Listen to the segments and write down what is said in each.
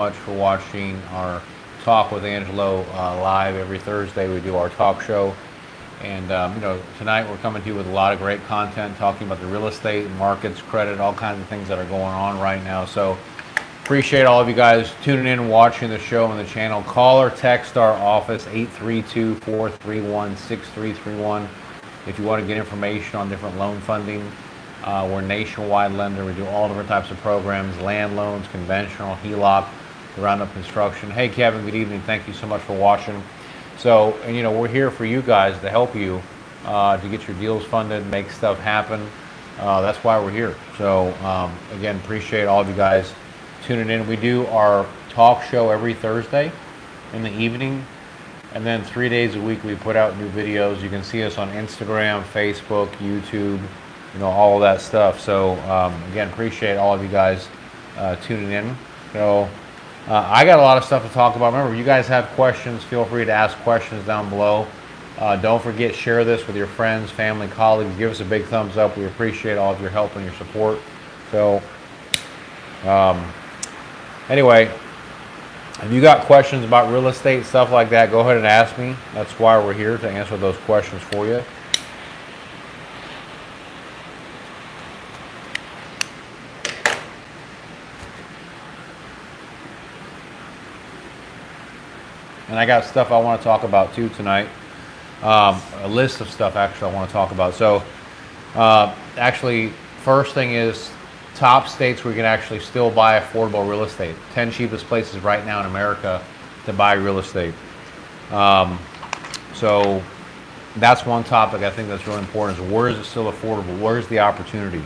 much for watching our Talk with Angelo live every Thursday. We do our talk show. And tonight we're coming to you with a lot of great content talking about the real estate, markets, credit, all kinds of things that are going on right now. So appreciate all of you guys tuning in and watching the show on the channel. Call or text our office, 832-431-6331. If you want to get information on different loan funding, we're a nationwide lender. We do all different types of programs, land loans, conventional, HELOC, ground-up construction. Hey, Kevin, good evening. Thank you so much for watching. So, we're here for you guys to help you to get your deals funded, make stuff happen. That's why we're here. So, again, appreciate all of you guys tuning in. We do our talk show every Thursday in the evening. And then 3 days a week we put out new videos. You can see us on Instagram, Facebook, YouTube, all of that stuff. So again, appreciate all of you guys tuning in. So I got a lot of stuff to talk about. Remember, if you guys have questions, feel free to ask questions down below. Don't forget, share this with your friends, family, colleagues. Give us a big thumbs up. We appreciate all of your help and your support. So anyway, if you got questions about real estate, stuff like that, go ahead and ask me. That's why we're here, to answer those questions for you. And I got stuff I want to talk about too tonight. A list of stuff actually I want to talk about. So actually, first thing is top states where you can actually still buy affordable real estate. 10 cheapest places right now in America to buy real estate. So that's one topic I think that's really important, is where is it still affordable? Where's the opportunity?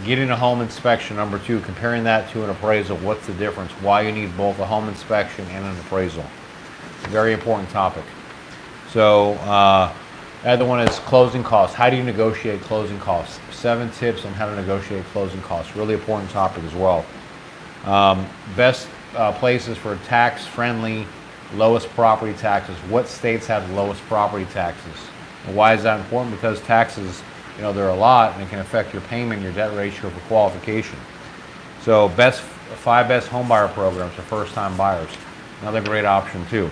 Getting a home inspection, number two, comparing that to an appraisal. What's the difference? Why you need both a home inspection and an appraisal. Very important topic. So the other one is closing costs. How do you negotiate closing costs? 7 tips on how to negotiate closing costs. Really important topic as well. Best places for tax-friendly, lowest property taxes. What states have the lowest property taxes? And why is that important? Because taxes, they're a lot, and it can affect your payment, your debt ratio for qualification. So 5 best home buyer programs for first-time buyers. Another great option too.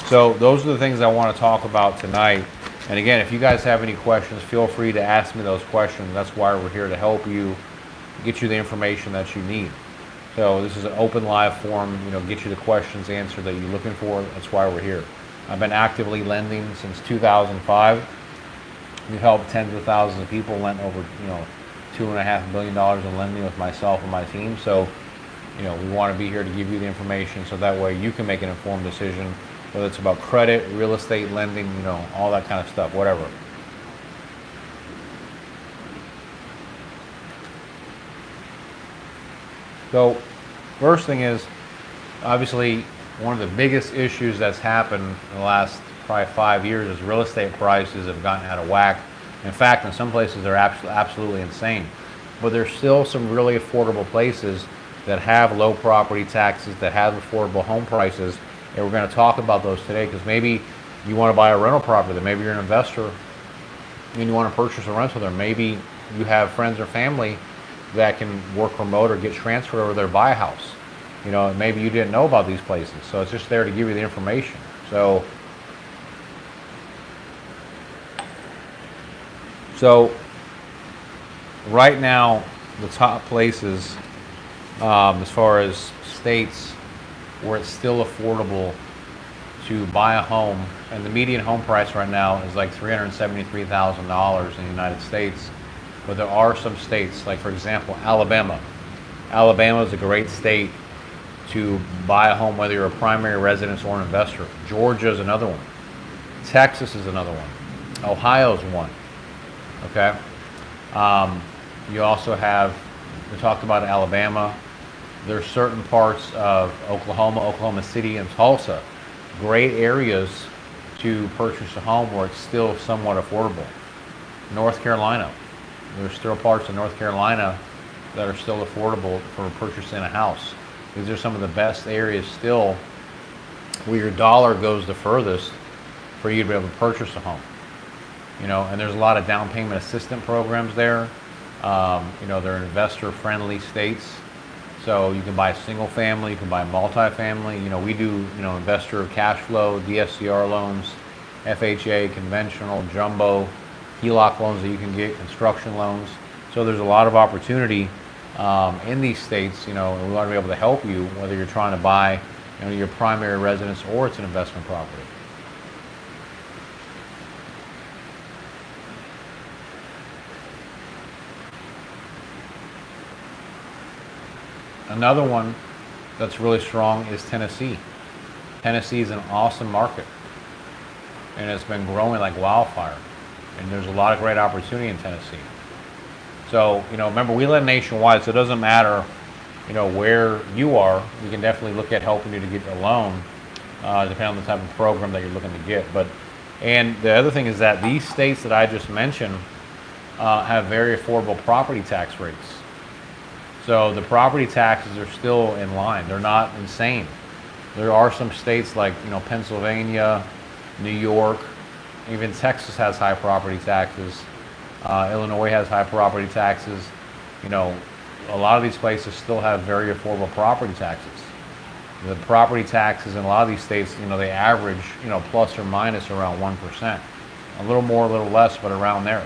So those are the things I want to talk about tonight. And again, if you guys have any questions, feel free to ask me those questions. That's why we're here, to help you, get you the information that you need. So this is an open live forum, get you the questions answered that you're looking for. That's why we're here. I've been actively lending since 2005. We've helped tens of thousands of people, lent over, $2.5 billion in lending with myself and my team. So, we want to be here to give you the information so that way you can make an informed decision, whether it's about credit, real estate lending, all that kind of stuff, whatever. So, first thing is, obviously, one of the biggest issues that's happened in the last probably 5 years is real estate prices have gotten out of whack. In fact, in some places they're absolutely insane. But there's still some really affordable places that have low property taxes, that have affordable home prices. And we're going to talk about those today, because maybe you want to buy a rental property, maybe you're an investor and you want to purchase a rental there. Maybe you have friends or family that can work remote or get transferred over there, buy a house. Maybe you didn't know about these places. So it's just there to give you the information. So right now, the top places, as far as states where it's still affordable to buy a home, and the median home price right now is like $373,000 in the United States. But there are some states, like for example, Alabama. Alabama is a great state to buy a home, whether you're a primary residence or an investor. Georgia is another one. Texas is another one. Ohio's one. Okay. You also have, we talked about Alabama. There's certain parts of Oklahoma City, and Tulsa, great areas to purchase a home where it's still somewhat affordable. North Carolina, there's still parts of North Carolina that are still affordable for purchasing a house. These are some of the best areas still where your dollar goes the furthest for you to be able to purchase a home. And there's a lot of down payment assistance programs there. They're investor friendly states. So you can buy single family, you can buy multifamily. We do, investor cash flow, DSCR loans, FHA, conventional, jumbo, HELOC loans that you can get, construction loans. So there's a lot of opportunity in these states, and we want to be able to help you whether you're trying to buy your primary residence or it's an investment property. Another one that's really strong is Tennessee. Tennessee is an awesome market, and it's been growing like wildfire, and there's a lot of great opportunity in Tennessee. So, remember, we lend nationwide, so it doesn't matter, where you are. We can definitely look at helping you to get a loan, depending on the type of program that you're looking to get. And the other thing is that these states that I just mentioned have very affordable property tax rates. So the property taxes are still in line. They're not insane. There are some states like, Pennsylvania, New York, even Texas has high property taxes. Illinois has high property taxes. A lot of these places still have very affordable property taxes. The property taxes in a lot of these states, they average, plus or minus around 1%. A little more, a little less, but around there,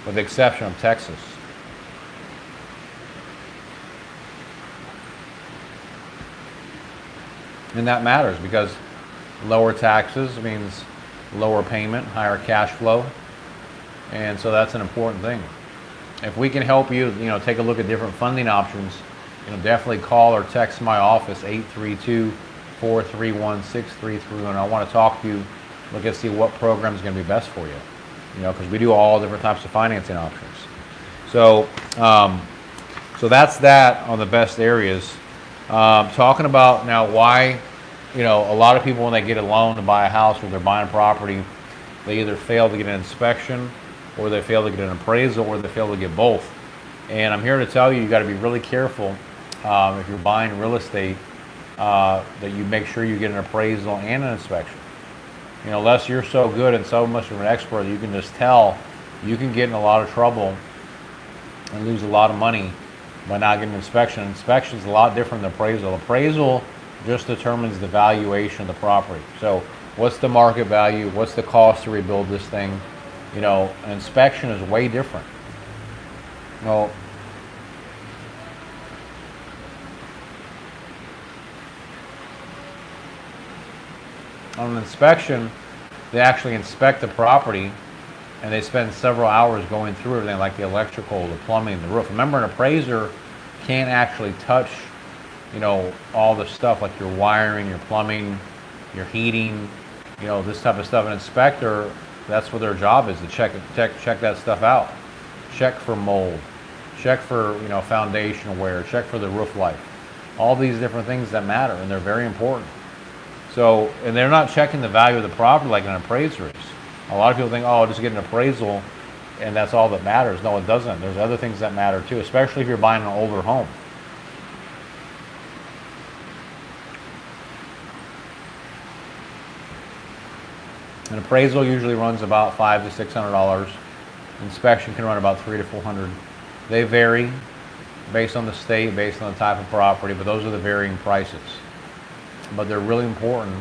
with the exception of Texas. And that matters because lower taxes means lower payment, higher cash flow. And so that's an important thing. If we can help you, take a look at different funding options, definitely call or text my office, 832-431-6331. I want to talk to you, look and see what program is going to be best for you, because we do all different types of financing options. So, so that's that on the best areas. Talking about now why, a lot of people when they get a loan to buy a house or they're buying a property, they either fail to get an inspection, or they fail to get an appraisal, or they fail to get both. And I'm here to tell you, you got to be really careful if you're buying real estate that you make sure you get an appraisal and an inspection. Unless you're so good and so much of an expert, you can just tell, you can get in a lot of trouble and lose a lot of money by not getting an inspection. Inspection is a lot different than appraisal. Appraisal just determines the valuation of the property. So what's the market value? What's the cost to rebuild this thing? An inspection is way different. On an inspection, they actually inspect the property and they spend several hours going through everything, like the electrical, the plumbing, the roof. Remember, an appraiser can't actually touch, all the stuff like your wiring, your plumbing, your heating, this type of stuff. An inspector, that's what their job is, to check that stuff out. Check for mold, check for, foundation wear, check for the roof life. All these different things that matter, and they're very important. So, and they're not checking the value of the property like an appraiser is. A lot of people think, oh, I'll just get an appraisal and that's all that matters. No, it doesn't. There's other things that matter too, especially if you're buying an older home. An appraisal usually runs about $500 to $600. Inspection can run about $300 to $400. They vary based on the state, based on the type of property, but those are the varying prices. But they're really important,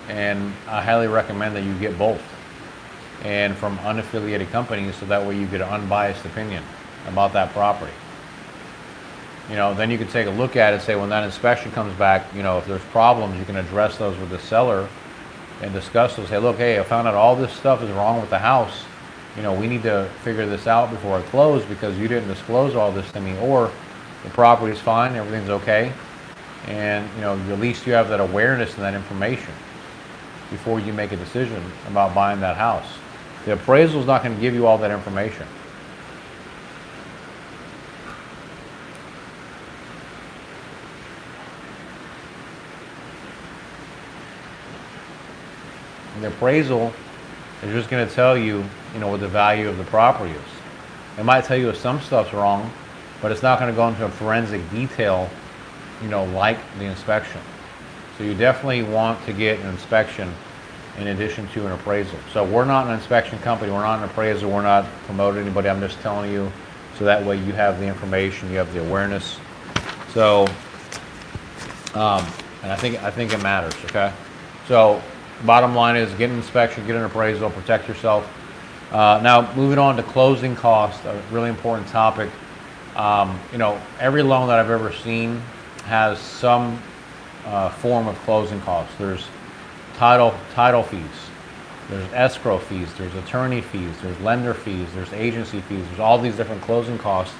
and I highly recommend that you get both, and from unaffiliated companies, so that way you get an unbiased opinion about that property. Then you can take a look at it and say, when that inspection comes back, if there's problems, you can address those with the seller and discuss those. Say, look, hey, I found out all this stuff is wrong with the house. We need to figure this out before I close because you didn't disclose all this to me, or the property's fine, everything's okay. And, at least you have that awareness and that information before you make a decision about buying that house. The appraisal is not going to give you all that information. And the appraisal is just going to tell you, what the value of the property is. It might tell you if some stuff's wrong, but it's not going to go into a forensic detail, like the inspection. So you definitely want to get an inspection in addition to an appraisal. So we're not an inspection company, we're not an appraiser, we're not promoting anybody. I'm just telling you so that way you have the information, you have the awareness. So, and I think it matters. Okay. So, bottom line is get an inspection, get an appraisal, protect yourself. Now, moving on to closing costs, a really important topic. Every loan that I've ever seen has some form of closing costs. There's title fees, there's escrow fees, there's attorney fees, there's lender fees, there's agency fees, there's all these different closing costs.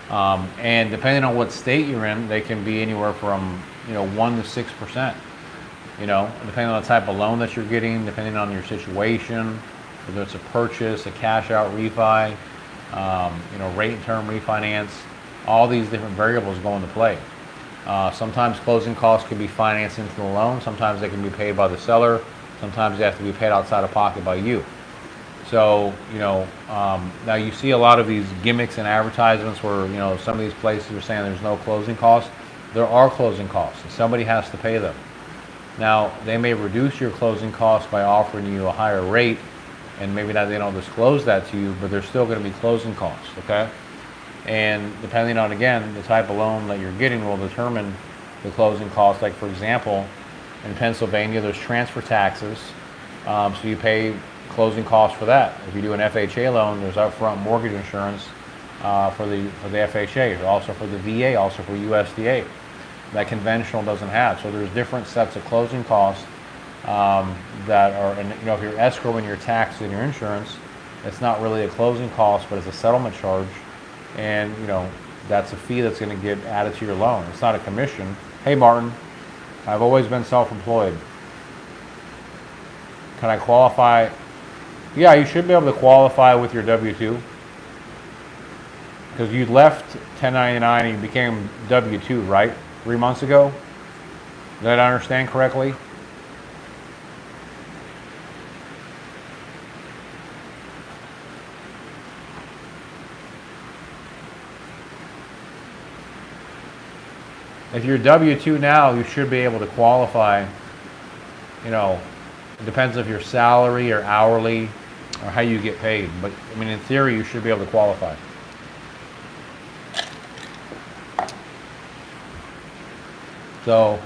And depending on what state you're in, they can be anywhere from 1 to 6%. Depending on the type of loan that you're getting, depending on your situation, whether it's a purchase, a cash out refi, rate and term refinance, all these different variables go into play. Sometimes closing costs can be financed into the loan. Sometimes they can be paid by the seller. Sometimes they have to be paid outside of pocket by you. So, now you see a lot of these gimmicks and advertisements where, some of these places are saying there's no closing costs. There are closing costs, and somebody has to pay them. Now, they may reduce your closing costs by offering you a higher rate, and maybe they don't disclose that to you, but there's still going to be closing costs, okay? And depending on, again, the type of loan that you're getting will determine the closing costs. Like, for example, in Pennsylvania, there's transfer taxes, so you pay closing costs for that. If you do an FHA loan, there's upfront mortgage insurance for the FHA, also for the VA, also for USDA. That conventional doesn't have. So there's different sets of closing costs that are, and if you're escrowing your taxes and your insurance, it's not really a closing cost, but it's a settlement charge, and that's a fee that's going to get added to your loan. It's not a commission. Hey Martin, I've always been self-employed. Can I qualify? Yeah, you should be able to qualify with your W-2 because you left 1099 and you became W-2, right? 3 months ago? Did I understand correctly? If you're W-2 now, you should be able to qualify. It depends if you're salary or hourly or how you get paid. But, in theory, you should be able to qualify. So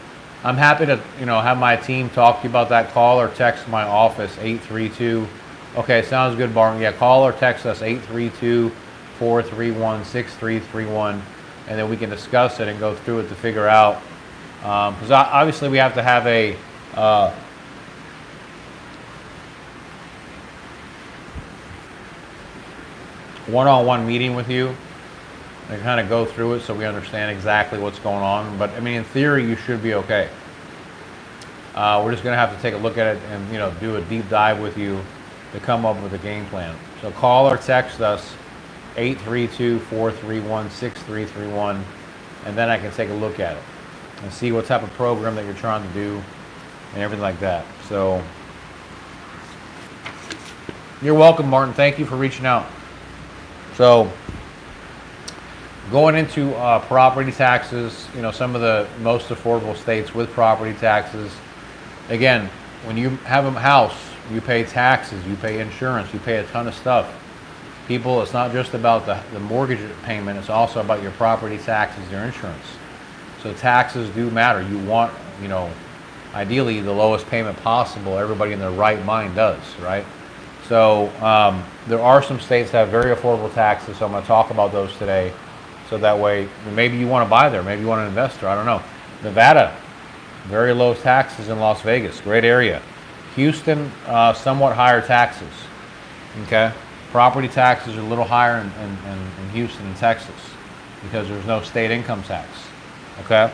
I'm happy to, have my team talk to you about that. Call or text my office, 832. Okay, sounds good, Barton. Yeah, call or text us, 832-431-6331, and then we can discuss it and go through it to figure out. Because obviously we have to have a one-on-one meeting with you and kind of go through it so we understand exactly what's going on. But in theory, you should be okay. We're just going to have to take a look at it and do a deep dive with you to come up with a game plan. So call or text us 832-431-6331, and then I can take a look at it and see what type of program that you're trying to do and everything like that. So you're welcome, Martin. Thank you for reaching out. So going into property taxes, some of the most affordable states with property taxes. Again, when you have a house, you pay taxes, you pay insurance, you pay a ton of stuff. People, it's not just about the mortgage payment, it's also about your property taxes, your insurance. So taxes do matter. You want, ideally the lowest payment possible. Everybody in their right mind does, right? So there are some states that have very affordable taxes, so I'm going to talk about those today. So that way, maybe you want to buy there, maybe you want to invest there, I don't know. Nevada, very low taxes in Las Vegas, great area. Houston, somewhat higher taxes, okay? Property taxes are a little higher in Houston and Texas because there's no state income tax, okay?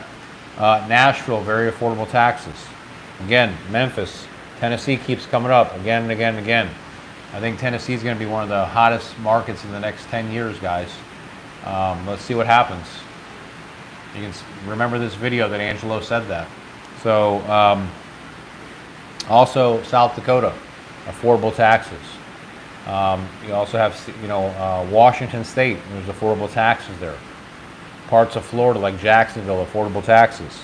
Nashville, very affordable taxes. Again, Memphis, Tennessee keeps coming up again and again and again. I think Tennessee is going to be one of the hottest markets in the next 10 years, guys. Let's see what happens. You can remember this video that Angelo said that. So, also South Dakota, affordable taxes. You also have, Washington State. There's affordable taxes there. Parts of Florida, like Jacksonville, affordable taxes.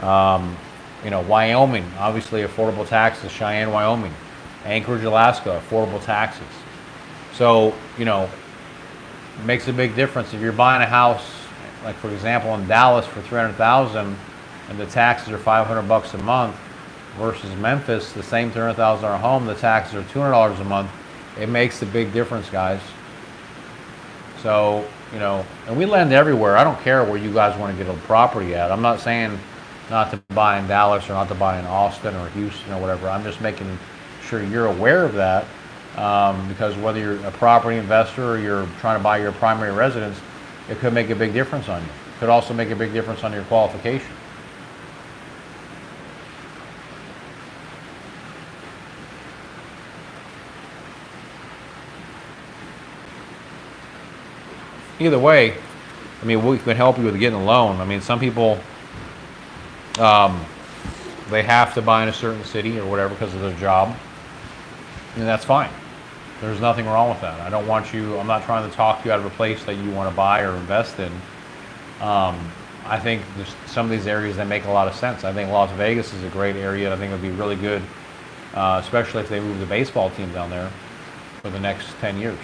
Wyoming, obviously affordable taxes. Cheyenne, Wyoming. Anchorage, Alaska, affordable taxes. So, it makes a big difference if you're buying a house like for example, in Dallas for 300,000, and the taxes are $500 a month, versus Memphis, the same $300,000 home, the taxes are $200 a month. It makes a big difference, guys. So, and we lend everywhere. I don't care where you guys want to get a property at. I'm not saying not to buy in Dallas or not to buy in Austin or Houston or whatever. I'm just making sure you're aware of that, because whether you're a property investor or you're trying to buy your primary residence, it could make a big difference on you. It could also make a big difference on your qualification. Either way, I mean, we can help you with getting a loan. I mean, some people, they have to buy in a certain city or whatever because of their job, and that's fine. There's nothing wrong with that. I'm not trying to talk you out of a place that you want to buy or invest in. I think there's some of these areas that make a lot of sense. I think Las Vegas is a great area. I think it would be really good, especially if they move the baseball team down there for the next 10 years.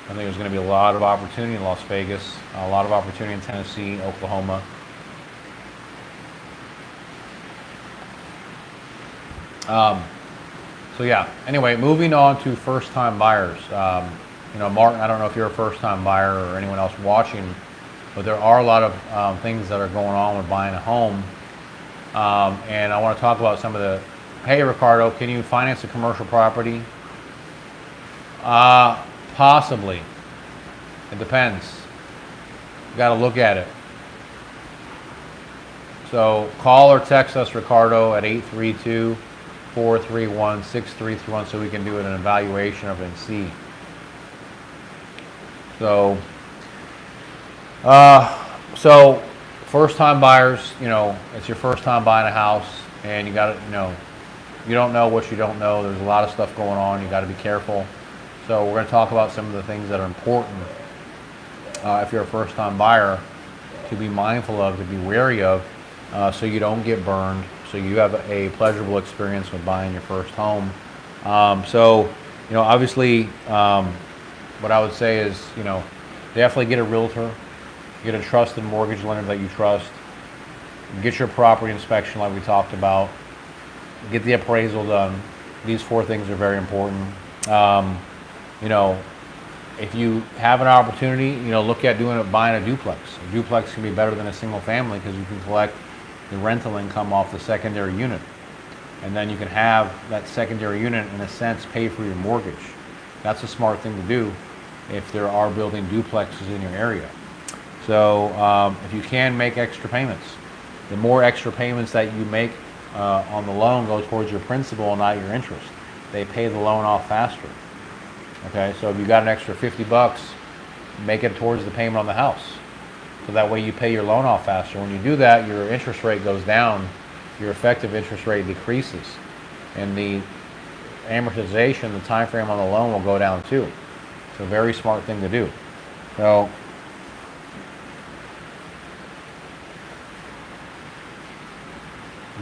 I think there's going to be a lot of opportunity in Las Vegas, a lot of opportunity in Tennessee, Oklahoma. So yeah, anyway, moving on to first-time buyers. Martin, I don't know if you're a first-time buyer or anyone else watching, but there are a lot of things that are going on with buying a home. And I want to talk about some of the, hey Ricardo, can you finance a commercial property? Possibly. It depends. You got to look at it. So call or text us, Ricardo, at 832-431-6331 so we can do an evaluation of it and see. So, first-time buyers, it's your first time buying a house, and you got to, you don't know what you don't know. There's a lot of stuff going on. You got to be careful. So we're going to talk about some of the things that are important if you're a first-time buyer to be mindful of, to be wary of, so you don't get burned, so you have a pleasurable experience with buying your first home. Obviously, what I would say is, definitely get a realtor, get a trusted mortgage lender that you trust, get your property inspection like we talked about, get the appraisal done. These 4 things are very important. If you have an opportunity, look at buying a duplex. A duplex can be better than a single family because you can collect the rental income off the secondary unit. And then you can have that secondary unit, in a sense, pay for your mortgage. That's a smart thing to do if there are building duplexes in your area. So if you can make extra payments, the more extra payments that you make on the loan go towards your principal, not your interest. They pay the loan off faster. Okay, so if you got an extra $50, make it towards the payment on the house. So that way you pay your loan off faster. When you do that, your interest rate goes down, your effective interest rate decreases, and the amortization, the time frame on the loan will go down too. It's a very smart thing to do. So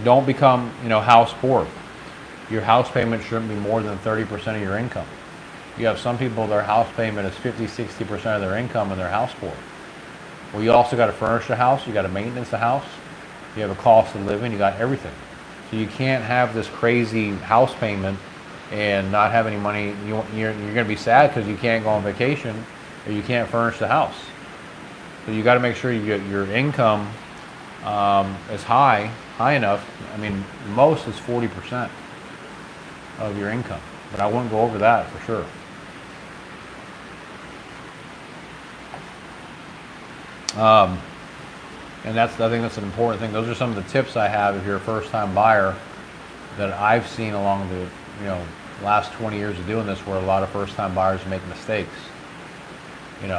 don't become, house poor. Your house payment shouldn't be more than 30% of your income. You have some people, their house payment is 50-60% of their income and they're house poor. Well, you also got to furnish a house, you got to maintenance the house, you have a cost of living, you got everything. So you can't have this crazy house payment and not have any money. You're going to be sad because you can't go on vacation or you can't furnish the house. So you got to make sure your income is high enough. I mean, most is 40% of your income, but I wouldn't go over that for sure. And I think that's an important thing. Those are some of the tips I have if you're a first-time buyer that I've seen along the last 20 years of doing this, where a lot of first-time buyers make mistakes. You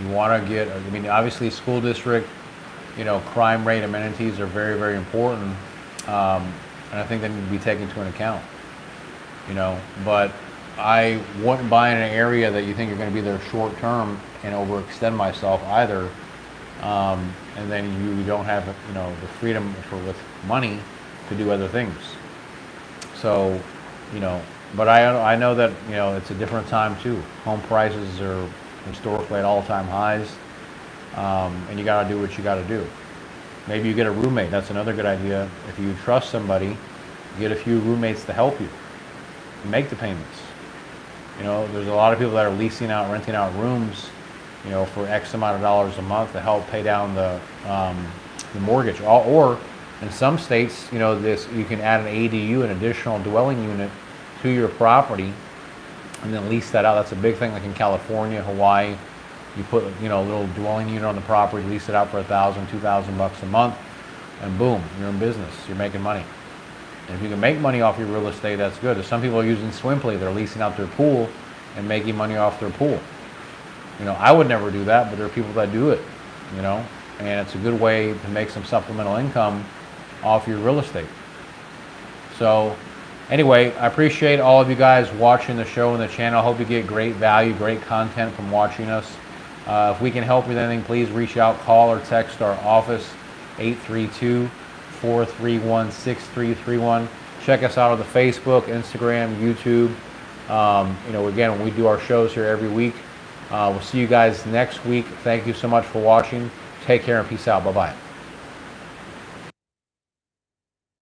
want to get, obviously school district, crime rate, amenities are very, very important, and I think they need to be taken into account. But I wouldn't buy in an area that you think you're going to be there short term and overextend myself either. And then you don't have the freedom with money to do other things. So, but I know that it's a different time too. Home prices are historically at all-time highs. and you got to do what you got to do. Maybe you get a roommate. That's another good idea. If you trust somebody, get a few roommates to help you make the payments. You know, there's a lot of people that are leasing out, renting out rooms, you know, for X amount of dollars a month to help pay down the mortgage. Or in some states, you know, you can add an ADU, an additional dwelling unit, to your property, and then lease that out. That's a big thing, like in California, Hawaii. You put, you know, a little dwelling unit on the property, lease it out for $1,000, $2,000 a month, and boom, you're in business. You're making money. And if you can make money off your real estate, that's good. There's some people are using Swimply. They're leasing out their pool and making money off their pool. You know, I would never do that, but there are people that do it, you know, and it's a good way to make some supplemental income off your real estate. So anyway, I appreciate all of you guys watching the show and the channel. I hope you get great value, great content from watching us. If we can help you with anything, please reach out, call or text our office, 832-431-6331. Check us out on the Facebook, Instagram, YouTube. You know, again, we do our shows here every week. We'll see you guys next week. Thank you so much for watching. Take care and peace out. Bye-bye.